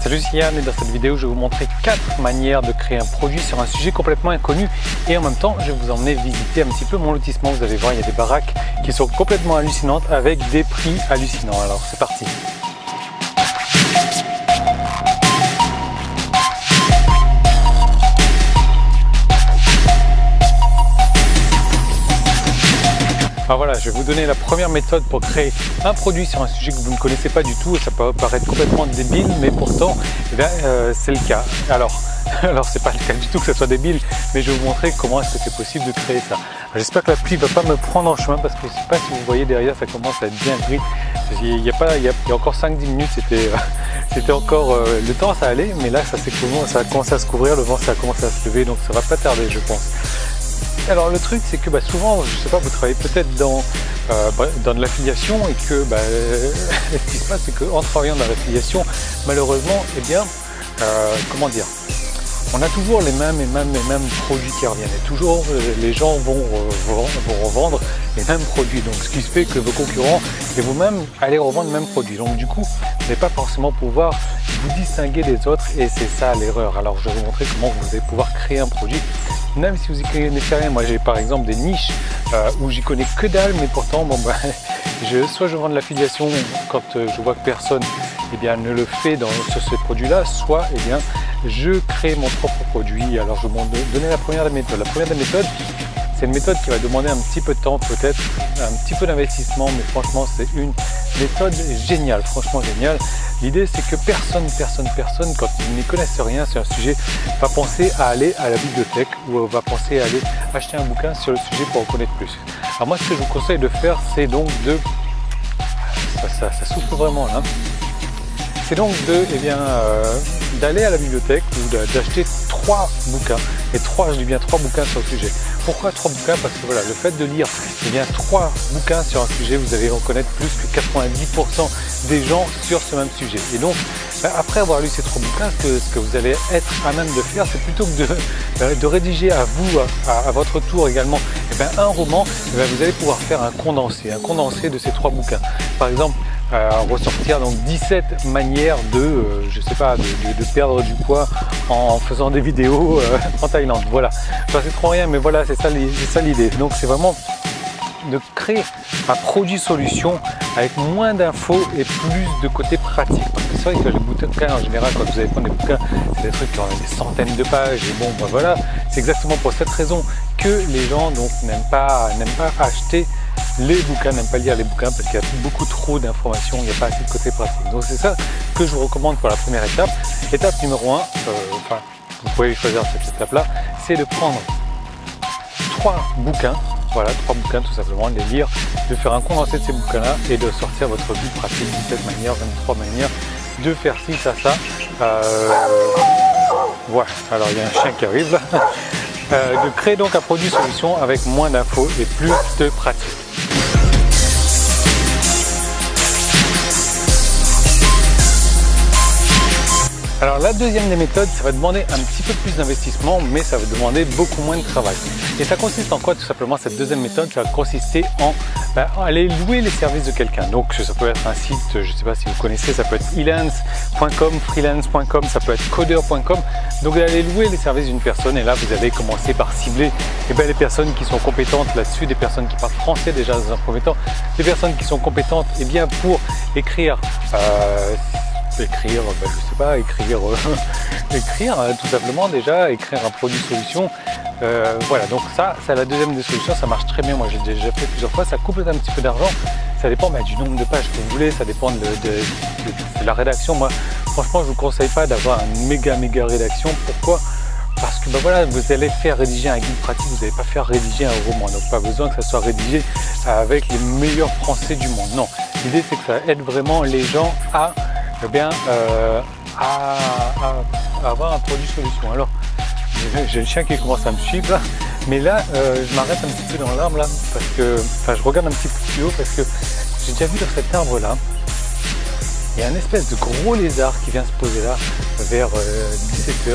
Salut, c'est Yann et dans cette vidéo je vais vous montrer 4 manières de créer un produit sur un sujet complètement inconnu et en même temps je vais vous emmener visiter un petit peu mon lotissement. Vous allez voir, il y a des baraques qui sont complètement hallucinantes avec des prix hallucinants. Alors c'est parti. Alors voilà, je vais vous donner la première méthode pour créer un produit sur un sujet que vous ne connaissez pas du tout et ça peut paraître complètement débile, mais pourtant c'est le cas. Alors c'est pas le cas du tout que ça soit débile, mais je vais vous montrer comment est-ce que c'est possible de créer ça. J'espère que la pluie ne va pas me prendre en chemin parce que je ne sais pas si vous voyez derrière, ça commence à être bien gris. Il y a encore 5-10 minutes, c'était encore le temps, ça allait, mais là ça a commencé à se couvrir, le vent ça a commencé à se lever, donc ça va pas tarder je pense. Alors le truc c'est que souvent, je sais pas, vous travaillez peut-être dans de l'affiliation et que ce qui se passe c'est qu'en travaillant dans l'affiliation, malheureusement, comment dire, on a toujours les mêmes produits qui reviennent et toujours les gens vont revendre les mêmes produits. Donc ce qui se fait que vos concurrents et vous-même allez revendre le même produit. Donc du coup, vous n'allez pas forcément pouvoir vous distinguer des autres et c'est ça l'erreur. Alors je vais vous montrer comment vous allez pouvoir créer un produit. Même si vous y connaissez rien, moi j'ai par exemple des niches où j'y connais que dalle, mais pourtant soit je vends de l'affiliation quand je vois que personne ne le fait sur ce produit-là, soit je crée mon propre produit. Alors je vais vous donner la première des méthodes. La première des méthodes, c'est une méthode qui va demander un petit peu de temps, peut-être un petit peu d'investissement, mais franchement c'est une méthode géniale, franchement géniale. L'idée c'est que personne, quand ils n'y connaissent rien sur un sujet, va penser à aller à la bibliothèque ou va penser à aller acheter un bouquin sur le sujet pour en connaître plus. Alors moi ce que je vous conseille de faire, c'est donc ça souffle vraiment là. C'est donc d'aller à la bibliothèque ou d'acheter 3 bouquins. Et je dis bien 3 bouquins sur le sujet. Pourquoi 3 bouquins? Parce que voilà, le fait de lire 3 bouquins sur un sujet, vous allez en connaître plus que 90% des gens sur ce même sujet. Et donc, après avoir lu ces 3 bouquins, ce que vous allez être à même de faire, c'est plutôt que de rédiger à vous, à votre tour également, un roman, vous allez pouvoir faire un condensé de ces 3 bouquins. Par exemple, ressortir donc 17 manières de perdre du poids en faisant des vidéos en Thaïlande. Voilà, c'est trop rien, mais voilà, c'est ça l'idée. Donc c'est vraiment de créer un produit solution avec moins d'infos et plus de côté pratique. Parce que c'est vrai que les bouquins en général, quand vous allez prendre des bouquins, c'est des trucs qui ont des centaines de pages et voilà, c'est exactement pour cette raison que les gens n'aiment pas acheter les bouquins, n'aiment pas lire les bouquins parce qu'il y a beaucoup trop d'informations, il n'y a pas assez de côté pratique. Donc c'est ça que je vous recommande pour la première étape. Étape numéro 1, vous pouvez choisir cette étape-là, c'est de prendre 3 bouquins, voilà, 3 bouquins tout simplement, de les lire, de faire un condensé de ces bouquins-là et de sortir votre guide pratique, 17 manières, 23 manières de faire ci, ça. Voilà, alors il y a un chien qui arrive là. De créer donc un produit solution avec moins d'infos et plus de pratique. Alors la deuxième des méthodes, ça va demander un petit peu plus d'investissement, mais ça va demander beaucoup moins de travail. Et ça consiste en quoi tout simplement cette deuxième méthode? Ça va consister en aller louer les services de quelqu'un. Donc ça peut être un site, je ne sais pas si vous connaissez, ça peut être elance.com, freelance.com, ça peut être coder.com. Donc d'aller louer les services d'une personne et là vous allez commencer par cibler les personnes qui sont compétentes là-dessus, des personnes qui parlent français déjà dans un premier temps, des personnes qui sont compétentes pour écrire tout simplement écrire un produit solution. Voilà, donc ça c'est la deuxième des solutions, ça marche très bien, moi j'ai déjà fait plusieurs fois, ça coûte un petit peu d'argent, ça dépend du nombre de pages que vous voulez, ça dépend de la rédaction. Moi franchement je vous conseille pas d'avoir une méga rédaction. Pourquoi? Parce que voilà, vous allez faire rédiger un guide pratique, vous n'allez pas faire rédiger un roman, donc pas besoin que ça soit rédigé avec les meilleurs français du monde. Non, l'idée c'est que ça aide vraiment les gens à avoir un produit solution. Alors j'ai le chien qui commence à me suivre là, mais là je m'arrête un petit peu dans l'arbre là parce que je regarde un petit peu plus haut parce que j'ai déjà vu dans cet arbre là, il y a une espèce de gros lézard qui vient se poser là vers 17 h. Il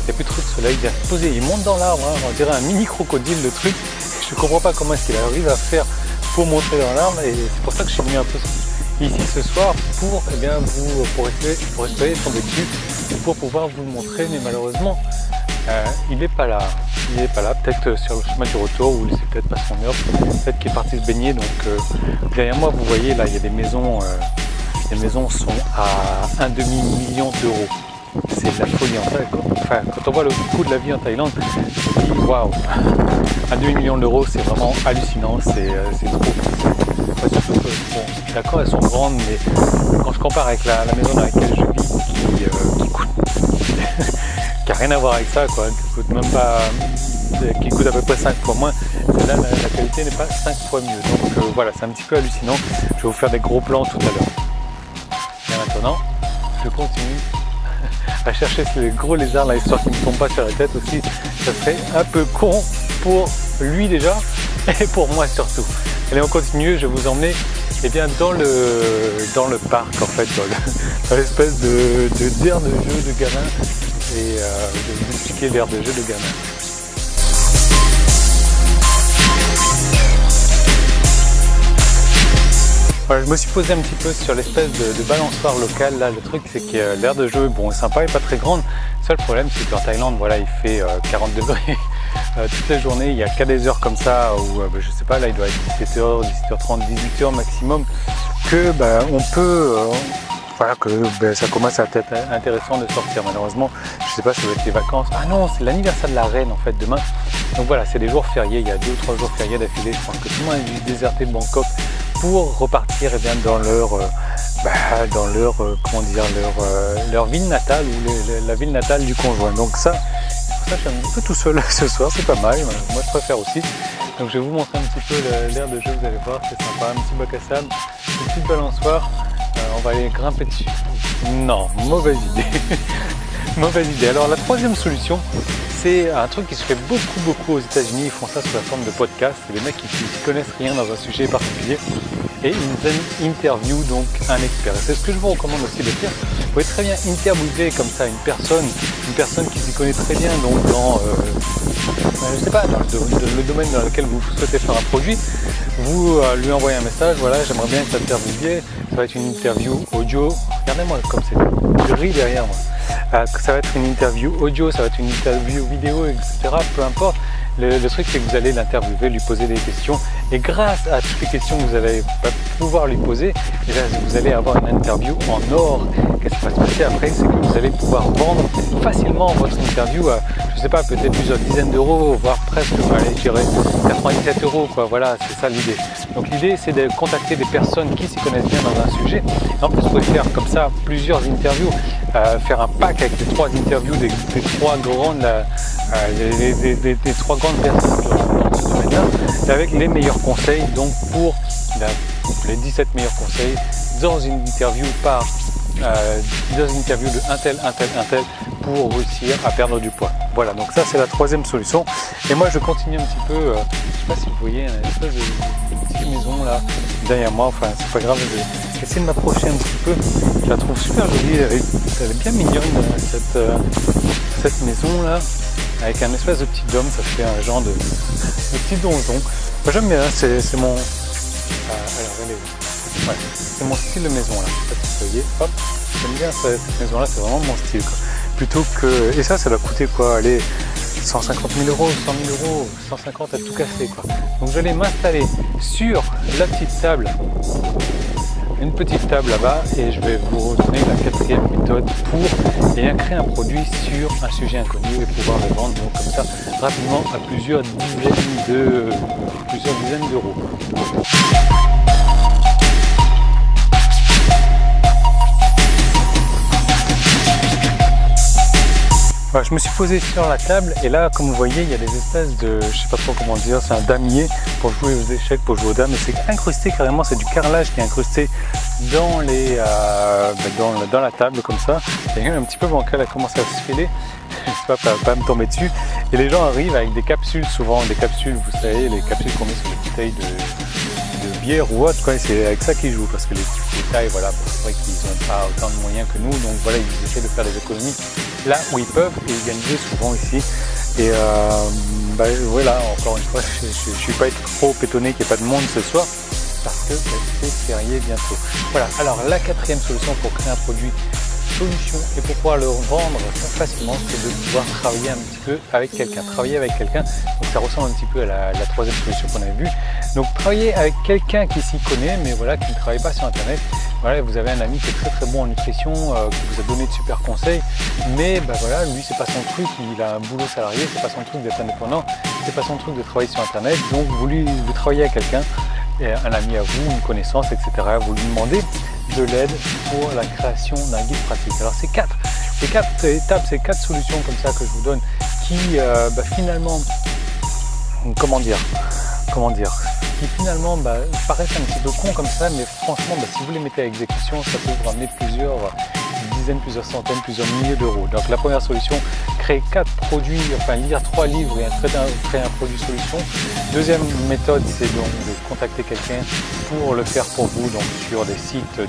n'y a plus trop de soleil, il vient se poser, il monte dans l'arbre, on dirait un mini crocodile le truc. Je ne comprends pas comment est-ce qu'il arrive à faire pour monter dans l'arbre et c'est pour ça que je suis venu un peu ici ce soir pour, eh bien, pour espérer tomber dessus, pour pouvoir vous le montrer, mais malheureusement il n'est pas là. Il n'est pas là, peut-être sur le chemin du retour ou c'est peut-être pas son heure, peut-être qu'il est parti se baigner. Donc derrière moi vous voyez là il y a des maisons, les maisons sont à un demi-million d'euros. C'est de la folie en fait. Enfin, quand on voit le coût de la vie en Thaïlande, on se dit waouh, un demi-million d'euros c'est vraiment hallucinant, c'est trop. Enfin, surtout que, bon, d'accord elles sont grandes, mais quand je compare avec la maison dans laquelle je vis qui coûte qui n'a rien à voir avec ça, quoi, qui coûte à peu près 5 fois moins, celle-là la qualité n'est pas 5 fois mieux. Donc voilà, c'est un petit peu hallucinant. Je vais vous faire des gros plans tout à l'heure. Et maintenant, je continue à chercher ces gros lézards là, histoire qu'ils ne tombent pas sur la tête aussi. Ça serait un peu con pour lui déjà et pour moi surtout. Allez, on continue, je vais vous emmener dans le parc en fait, dans l'espèce d'aire de jeu de gamin. Et je vais vous expliquer l'aire de jeu de gamin. Voilà, je me suis posé un petit peu sur l'espèce de balançoire local. Là, le truc c'est que l'aire de jeu, bon, est sympa et pas très grande. Le seul problème c'est qu'en Thaïlande, voilà, il fait 40 degrés toute la journée. Il n'y a qu'à des heures comme ça où, je sais pas, là il doit être 17h, 17h30, 18h maximum que on peut. Voilà que ça commence à être intéressant de sortir. Malheureusement, je sais pas, ça va être les vacances. Ah non, c'est l'anniversaire de la reine en fait demain. Donc voilà, c'est des jours fériés. Il y a 2 ou 3 jours fériés d'affilée. Je pense que tout le monde a dû déserter Bangkok pour repartir dans leur ville natale ou la ville natale du conjoint. Donc ça, je suis un peu tout seul ce soir. C'est pas mal. Moi, je préfère aussi. Donc je vais vous montrer un petit peu l'aire de jeu. Vous allez voir, c'est sympa. Un petit bac à sable, une petite balançoire. On va aller grimper dessus. Non, mauvaise idée. Mauvaise idée. Alors la troisième solution, c'est un truc qui se fait beaucoup aux États-Unis. Ils font ça sous la forme de podcast. C'est des mecs qui ne connaissent rien dans un sujet particulier et ils interviewent donc un expert. Et c'est ce que je vous recommande aussi de faire. Vous pouvez très bien interviewer comme ça une personne qui s'y connaît très bien donc dans je sais pas, dans le domaine dans lequel vous souhaitez faire un produit. Vous lui envoyez un message, voilà, j'aimerais bien être interviewé. Ça va être une interview audio. Regardez-moi comme c'est gris derrière moi. Ça va être une interview audio, ça va être une interview vidéo, etc. Peu importe. Le truc c'est que vous allez l'interviewer, lui poser des questions et grâce à toutes les questions que vous allez pouvoir lui poser, et là, vous allez avoir une interview en or. Qu'est-ce qui va se passer après, c'est que vous allez pouvoir vendre facilement votre interview à, je sais pas, peut-être plusieurs dizaines d'euros, voire presque, allez, je dirais 97 euros, quoi. Voilà, c'est ça l'idée. Donc l'idée c'est de contacter des personnes qui s'y connaissent bien dans un sujet. Et en plus vous pouvez faire comme ça plusieurs interviews, faire un pack avec les 3 interviews des 3 grandes des 3 grandes personnes dans ce domaine-là, et avec les meilleurs conseils, donc pour les 17 meilleurs conseils dans une interview de un tel pour réussir à perdre du poids. Voilà, donc ça c'est la troisième solution. Et moi je continue un petit peu, je sais pas si vous voyez une espèce de petite maison là derrière moi, enfin c'est pas grave, je vais essayer de m'approcher un petit peu. Je la trouve super jolie, elle est bien mignonne cette maison là, avec un espèce de petit dôme, ça fait un genre de petit donjon. Moi, j'aime bien, c'est mon... alors, elle est où? Ouais, c'est mon style de maison là, je sais pas si vous voyez, hop, j'aime bien cette maison là, c'est vraiment mon style quoi. Plutôt que... Et ça doit coûter quoi? Allez, 150 000 euros, 100 000 euros, 150 à tout casser quoi. Donc j'allais m'installer sur la petite table, une petite table là-bas, et je vais vous donner la 4e méthode pour créer un produit sur un sujet inconnu et pouvoir le vendre donc comme ça rapidement à plusieurs dizaines d'euros. Voilà, je me suis posé sur la table et là, comme vous voyez, il y a des espèces de, je sais pas trop comment dire, c'est un damier pour jouer aux échecs, pour jouer aux dames, et c'est incrusté carrément, c'est du carrelage qui est incrusté dans dans la table comme ça. Il y a un petit peu bancal, elle commence à se filer, j'espère pas me tomber dessus. Et les gens arrivent avec des capsules, souvent des capsules, vous savez, les capsules qu'on met sur les bouteilles de bière ou autre, quoi, c'est avec ça qu'ils jouent parce que les petites bouteilles, voilà, c'est vrai qu'ils n'ont pas autant de moyens que nous, donc voilà, ils essaient de faire des économies là où ils peuvent et ils gagnent souvent ici. Et voilà, encore une fois, je ne suis pas trop étonné qu'il n'y ait pas de monde ce soir. parce que c'est férié bientôt. Voilà, alors la quatrième solution pour créer un produit solution et pour pouvoir le vendre facilement, c'est de pouvoir travailler un petit peu avec quelqu'un. Donc ça ressemble un petit peu à la troisième solution qu'on avait vue. Donc travailler avec quelqu'un qui s'y connaît, mais voilà, qui ne travaille pas sur internet. Voilà, vous avez un ami qui est très bon en nutrition, qui vous a donné de super conseils, mais bah voilà, lui c'est pas son truc, il a un boulot salarié, c'est pas son truc d'être indépendant, c'est pas son truc de travailler sur internet. Donc vous travaillez avec quelqu'un, un ami à vous, une connaissance, etc. Vous lui demandez de l'aide pour la création d'un guide pratique. Alors ces quatre étapes, ces quatre solutions comme ça que je vous donne qui finalement, comment dire, qui finalement paraissent un petit peu con comme ça, mais franchement si vous les mettez à exécution, ça peut vous ramener plusieurs dizaines, plusieurs centaines, plusieurs milliers d'euros. Donc la première solution, créer 4 produits, enfin lire 3 livres et créer un produit solution. Deuxième méthode, c'est donc de contacter quelqu'un pour le faire pour vous, donc sur des sites de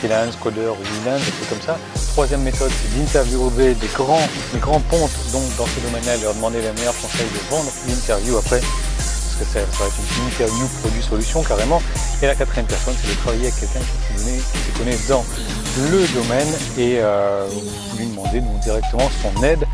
freelance, codeur ou freelance, des trucs comme ça. Troisième méthode, c'est d'interviewer des grands pontes donc dans ce domaine-là, leur demander les meilleurs conseils, de vendre l'interview après, parce que ça va être une interview produit solution carrément. Et la quatrième personne, c'est de travailler avec quelqu'un qui se connaît dans le domaine et lui demander donc directement son aide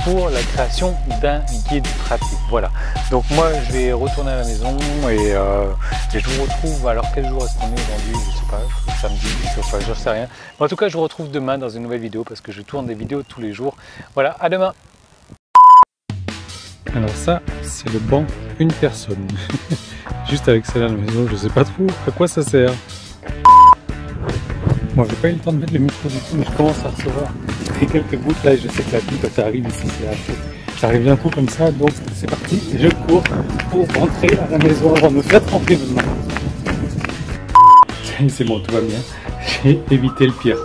pour la création d'un guide pratique. Voilà, donc moi je vais retourner à la maison et je vous retrouve, alors quel jour est-ce qu'on est aujourd'hui, je sais pas, samedi, je sais rien. Mais en tout cas je vous retrouve demain dans une nouvelle vidéo parce que je tourne des vidéos tous les jours. Voilà, à demain. Alors ça, c'est le banc une personne. Juste avec celle-là à la maison, je sais pas trop à quoi ça sert. Moi, j'ai pas eu le temps de mettre le micro du tout, mais je commence à recevoir quelques gouttes là et je sais que la pluie, quand ça arrive ici, ça arrive d'un coup comme ça, donc c'est parti, je cours pour rentrer à la maison avant de me faire tremper demain. C'est bon, tout va bien, j'ai évité le pire.